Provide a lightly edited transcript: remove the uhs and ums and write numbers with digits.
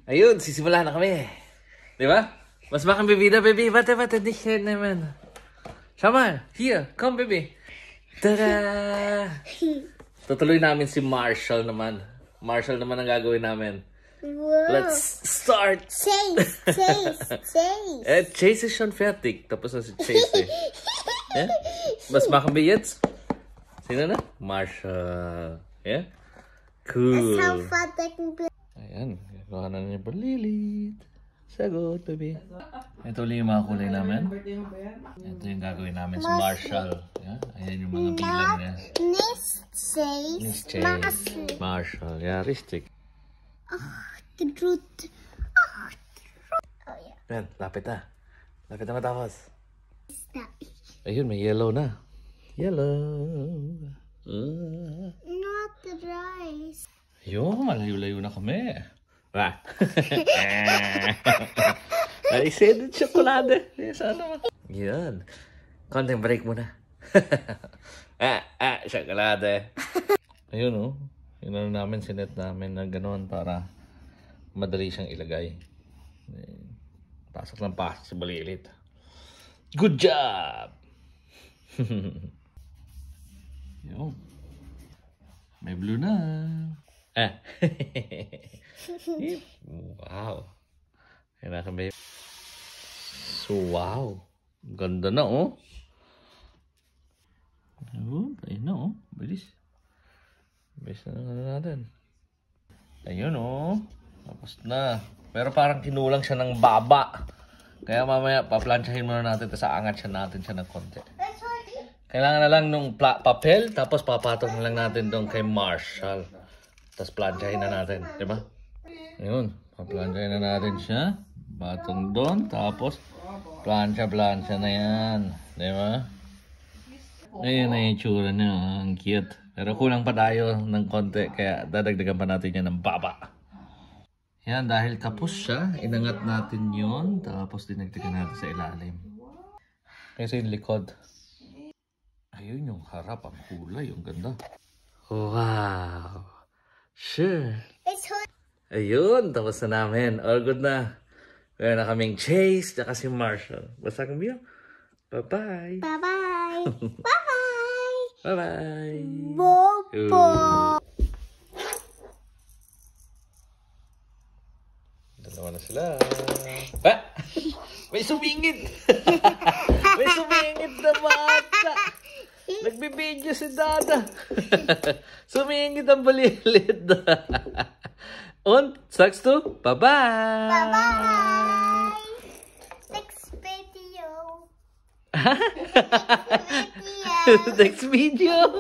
Ayun, sisimula na kami. Di ba? Was machen wir wieder, Baby? Warte, nicht nehmen. Schau mal, hier, komm, Baby. Tada! Tutuloy namin si Marshall naman. Marshall naman ang gagawin namin. Wow. Let's start! Chase. Chase ist schon fertig. Tapos na si Chase eh. Yeah? Was machen wir jetzt? Sino na? Marshall. Yeah? Cool. Ayan. Gagawa na niya ba Lilith? Sagot, baby. Ito ulit yung mga kulay namin. Ito yung gagawin namin sa Marshall. Yeah? Ayan yung mga bilang niya. Nicht Chase. Marshall. Yeah, richtig. Ayan, lapit na. Lapit na matapos. Ayun, may yellow na. Yellow. Not the rice. Ayun, malayo-layo na kami. Ay, said chocolate. Sana mo. Yan. Konting break muna. Chocolate. Ayun, oh. Yun namin, sinet namin na gano'n para madali siyang ilagay. Pasok lang pasok si Balilit. Good job! Yun. May blue na. Wow. Kaya kami. So, wow. Ganda na, oh. Ayun na, oh. Bilis. Bilis na natin. Ayun, oh. Tapos na. Pero parang kinulang siya ng baba. Kaya mamaya, paplansyahin muna natin. Tapos aangat siya natin siya ng konti. Kailangan na lang nung papel. Tapos papatong na lang natin doon kay Marshall. Tapos plansyahin na natin. Diba? Ayun. Paplansyahin na natin siya. Patong doon. Tapos plansya na yan. Diba? Ayun na yung tsura niya. Ang cute. Pero kulang pa tayo ng konti. Kaya dadagdagan pa natin yan ng baba. Yan, dahil tapos siya, inangat natin yon, tapos dinagdagan natin sa ilalim. Kasi yung likod. Ayun yung harap, ang kulay, yung ganda. Wow! Sure! Ayun, tapos na namin. All good na. Kaya na kaming Chase, tsaka si Marshall. Basta kang biyo. Bye-bye! Bye-bye! Bye-bye! Bye-bye! Bobo! Dalawa na sila. May sumingit! May sumingit na bata! Nagbibideo si Dada. Sumingit ang Balilit. Und, sagst du? Bye-bye! Bye-bye! Next video! Next video!